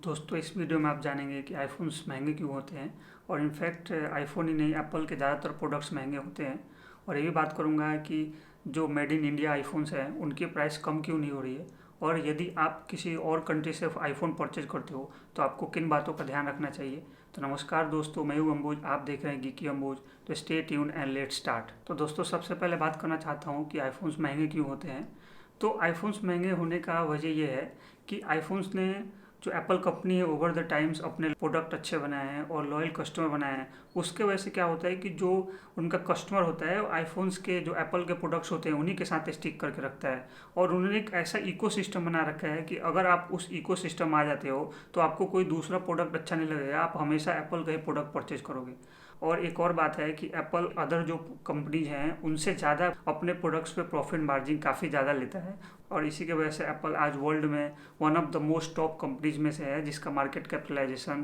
दोस्तों इस वीडियो में आप जानेंगे कि आईफोन्स महंगे क्यों होते हैं और इनफैक्ट आईफोन ही नहीं एप्पल के ज़्यादातर प्रोडक्ट्स महंगे होते हैं। और ये भी बात करूँगा कि जो मेड इन इंडिया आईफोन्स हैं उनकी प्राइस कम क्यों नहीं हो रही है, और यदि आप किसी और कंट्री से आईफोन परचेज करते हो तो आपको किन बातों का ध्यान रखना चाहिए। तो नमस्कार दोस्तों, मैं हूँ अम्बुज, आप देख रहे हैं गीकी अम्बुज। तो stay tune and let start. तो दोस्तों सबसे पहले बात करना चाहता हूँ कि आईफोन्स महंगे क्यों होते हैं। तो आईफोन्स महंगे होने का वजह यह है कि आईफोन्स ने जो एप्पल कंपनी है ओवर द टाइम्स अपने प्रोडक्ट अच्छे बनाए हैं और लॉयल कस्टमर बनाए हैं। उसके वजह से क्या होता है कि जो उनका कस्टमर होता है आईफोन्स के जो एप्पल के प्रोडक्ट्स होते हैं उन्हीं के साथ स्टिक करके रखता है। और उन्होंने एक ऐसा इकोसिस्टम बना रखा है कि अगर आप उस इकोसिस्टम में आ जाते हो तो आपको कोई दूसरा प्रोडक्ट अच्छा नहीं लगेगा, आप हमेशा एप्पल का ही प्रोडक्ट परचेज करोगे। और एक और बात है कि एप्पल अदर जो कंपनीज हैं उनसे ज़्यादा अपने प्रोडक्ट्स पे प्रॉफिट मार्जिन काफ़ी ज़्यादा लेता है। और इसी के वजह से एप्पल आज वर्ल्ड में one of the most top companies में से है, जिसका मार्केट कैपिटलाइजेशन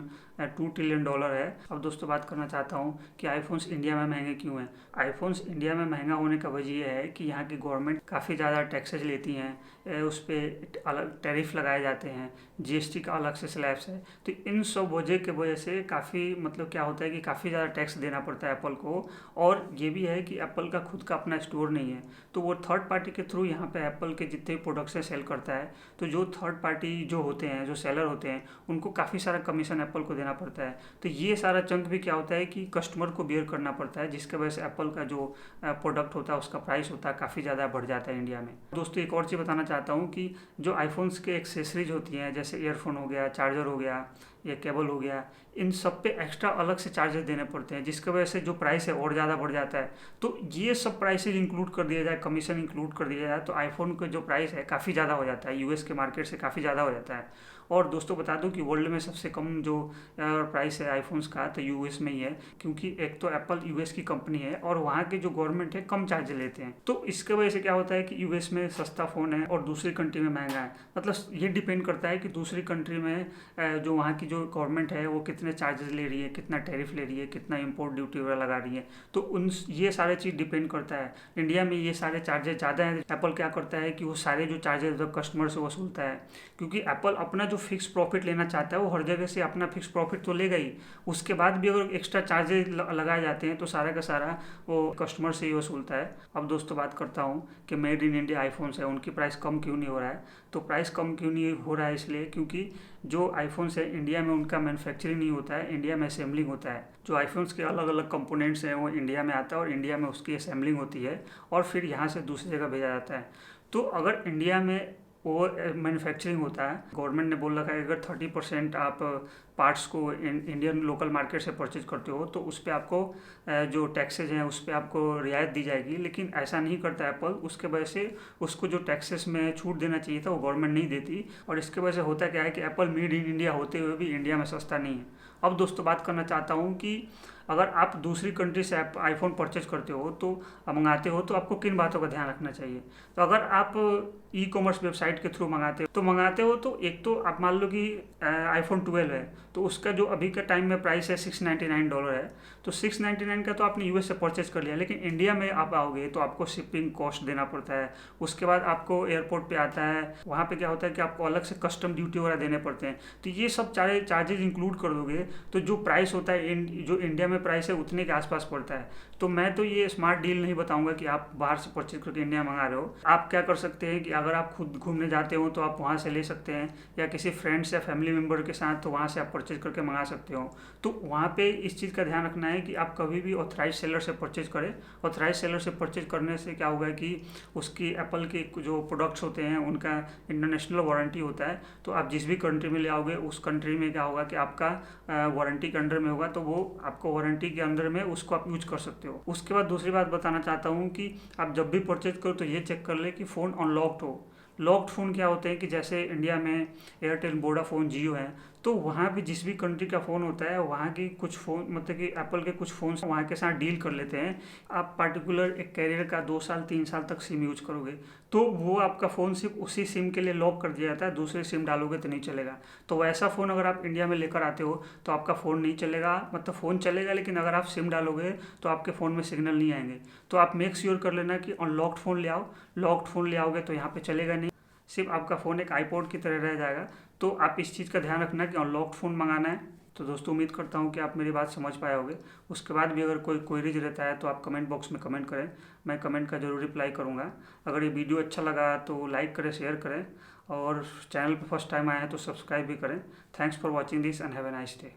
$2 ट्रिलियन है। अब दोस्तों बात करना चाहता हूँ कि आईफोन्स इंडिया में महंगे क्यों हैं। आईफोन्स इंडिया में महंगा होने का वजह यह है कि यहाँ की गवर्नमेंट काफ़ी ज़्यादा टैक्सेज लेती हैं, उस पर अलग टैरिफ लगाए जाते हैं, जीएसटी का अलग से स्लैब्स है। तो इन सब वजह के वजह से काफ़ी क्या होता है कि काफ़ी ज़्यादा टैक्स देना पड़ता है एप्पल को। और ये भी है कि एप्पल का खुद का अपना स्टोर नहीं है, तो वो थर्ड पार्टी के थ्रू यहाँ पे एप्पल के जितने प्रोडक्ट्स है सेल करता है। तो जो थर्ड पार्टी जो होते हैं, जो सेलर होते हैं, उनको काफ़ी सारा कमीशन एप्पल को देना पड़ता है। तो ये सारा चंक भी क्या होता है कि कस्टमर को बियर करना पड़ता है, जिसके वजह से एप्पल का जो प्रोडक्ट होता है उसका प्राइस होता है काफ़ी ज़्यादा बढ़ जाता है इंडिया में। दोस्तों एक और चीज़ बताना चाहता हूँ कि जो आईफोन्स के एक्सेसरीज होती हैं, जैसे ईयरफोन हो गया, चार्जर हो गया या केबल हो गया, इन सब पे एक्स्ट्रा अलग से चार्जेस देने पड़ते हैं, जिसकी वजह से जो प्राइस है और ज़्यादा बढ़ जाता है। तो ये सब प्राइसेज इंक्लूड कर दिया जाए, कमीशन इंक्लूड कर दिया जाए, तो आईफोन का जो प्राइस है काफ़ी ज़्यादा हो जाता है, यूएस के मार्केट से काफ़ी ज़्यादा हो जाता है। और दोस्तों बता दूं कि वर्ल्ड में सबसे कम जो प्राइस है आईफोन्स का तो यूएस में ही है, क्योंकि एक तो एप्पल यूएस की कंपनी है और वहाँ के जो गवर्नमेंट है कम चार्ज लेते हैं। तो इसके वजह से क्या होता है कि यूएस में सस्ता फ़ोन है और दूसरी कंट्री में महंगा है। मतलब ये डिपेंड करता है कि दूसरी कंट्री में जो वहाँ की जो गवर्नमेंट है वो कितने चार्जेस ले रही है, कितना टैरिफ ले रही है, कितना इम्पोर्ट ड्यूटी वगैरह लगा रही है। तो उन ये सारे चीज़ डिपेंड करता है। इंडिया में ये सारे चार्जेस ज़्यादा हैं। एप्पल क्या करता है कि वो सारे जो चार्जेस कस्टमर से वसूलता है, क्योंकि एप्पल अपना जो फिक्स प्रॉफिट लेना चाहता है वो हर जगह से अपना फिक्स प्रॉफिट तो लेगा ही, उसके बाद भी अगर एक्स्ट्रा चार्जेस लगाए जाते हैं तो सारा का सारा वो कस्टमर से ही वसूलता है। अब दोस्तों बात करता हूँ कि मेड इन इंडिया आईफोन्स है उनकी प्राइस कम क्यों नहीं हो रहा है। तो प्राइस कम क्यों नहीं हो रहा है इसलिए क्योंकि जो आईफोन्स है इंडिया में उनका मैन्युफैक्चरिंग नहीं होता है, इंडिया में असेंबलिंग होता है। जो आईफोन्स के अलग अलग कंपोनेंट्स हैं वो इंडिया में आता है और इंडिया में उसकी असेंबलिंग होती है और फिर यहाँ से दूसरी जगह भेजा जाता है। तो अगर इंडिया में वो मैन्युफैक्चरिंग होता है, गवर्नमेंट ने बोल रखा है अगर 30% आप पार्ट्स को इंडियन लोकल मार्केट से परचेज करते हो तो उस पर आपको जो टैक्सेज हैं उस पर आपको रियायत दी जाएगी, लेकिन ऐसा नहीं करता एप्पल। उसके वजह से उसको जो टैक्सेस में छूट देना चाहिए था वो गवर्नमेंट नहीं देती, और इसके वजह से होता क्या है कि एप्पल मेड इन इंडिया होते हुए भी इंडिया में सस्ता नहीं है। अब दोस्तों बात करना चाहता हूँ कि अगर आप दूसरी कंट्री से आप आईफोन परचेज करते हो तो मंगाते हो तो आपको किन बातों का ध्यान रखना चाहिए। तो अगर आप ई कॉमर्स वेबसाइट के थ्रू मंगाते हो तो एक तो आप मान लो कि आईफोन 12 है तो उसका जो अभी के टाइम में प्राइस है $699 है। तो 699 का तो आपने यूएस से परचेज कर लिया, लेकिन इंडिया में आप आओगे तो आपको शिपिंग कॉस्ट देना पड़ता है। उसके बाद आपको एयरपोर्ट पे आता है, वहाँ पे क्या होता है कि आपको अलग से कस्टम ड्यूटी वगैरह देने पड़ते हैं। तो ये सब सारे चार्जेज इंक्लूड कर दोगे तो जो प्राइस होता है जो इंडिया में प्राइस है उतने के आसपास पड़ता है। तो मैं तो ये स्मार्ट डील नहीं बताऊंगा कि आप बाहर से परचेज करके इंडिया मंगा रहे हो। आप क्या कर सकते हैं कि अगर आप खुद घूमने जाते हो तो आप वहाँ से ले सकते हैं, या किसी फ्रेंड्स या फैमिली मेम्बर के साथ तो वहाँ से आप परचेज करके मंगा सकते हो। तो वहाँ पे इस चीज़ का ध्यान रखना है कि आप कभी भी ऑथराइज सेलर से परचेज करें। ऑथराइज सेलर से परचेज करने से क्या होगा कि उसकी एप्पल के जो प्रोडक्ट्स होते हैं उनका इंटरनेशनल वारंटी होता है। तो आप जिस भी कंट्री में ले आओगे उस कंट्री में क्या होगा कि आपका वारंटी के अंडर में होगा, तो वो आपको वारंटी के अंदर में उसको आप यूज कर सकते हो। उसके बाद दूसरी बात बताना चाहता हूँ कि आप जब भी परचेज करो तो ये चेक कर ले कि फ़ोन अनलॉक्ड हो। लॉक्ड फ़ोन क्या होते हैं कि जैसे इंडिया में एयरटेल, वोडाफोन, जियो है, तो वहाँ भी जिस भी कंट्री का फ़ोन होता है वहाँ की कुछ फ़ोन कि एप्पल के कुछ फ़ोन वहाँ के साथ डील कर लेते हैं। आप पार्टिकुलर एक कैरियर का 2 साल 3 साल तक सिम यूज करोगे तो वो आपका फ़ोन सिर्फ उसी सिम के लिए लॉक कर दिया जाता है, दूसरे सिम डालोगे तो नहीं चलेगा। तो वैसा फ़ोन अगर आप इंडिया में लेकर आते हो तो आपका फ़ोन नहीं चलेगा, मतलब फ़ोन चलेगा लेकिन अगर आप सिम डालोगे तो आपके फ़ोन में सिग्नल नहीं आएंगे। तो आप मेक श्योर कर लेना कि अनलॉक्ड फ़ोन ले आओ। लॉक्ड फ़ोन ले आओगे तो यहाँ पे चलेगा नहीं। सिर्फ आपका फ़ोन एक आईपॉड की तरह रह जाएगा। तो आप इस चीज़ का ध्यान रखना कि अनलॉक्ड फ़ोन मंगाना है। तो दोस्तों उम्मीद करता हूँ कि आप मेरी बात समझ पाए होंगे। उसके बाद भी अगर कोई क्वेरीज रहता है तो आप कमेंट बॉक्स में कमेंट करें, मैं कमेंट का जरूर रिप्लाई करूँगा। अगर ये वीडियो अच्छा लगा तो लाइक करें, शेयर करें, और चैनल पर फर्स्ट टाइम आए हैं तो सब्सक्राइब भी करें। Thanks for watching this and have a nice day.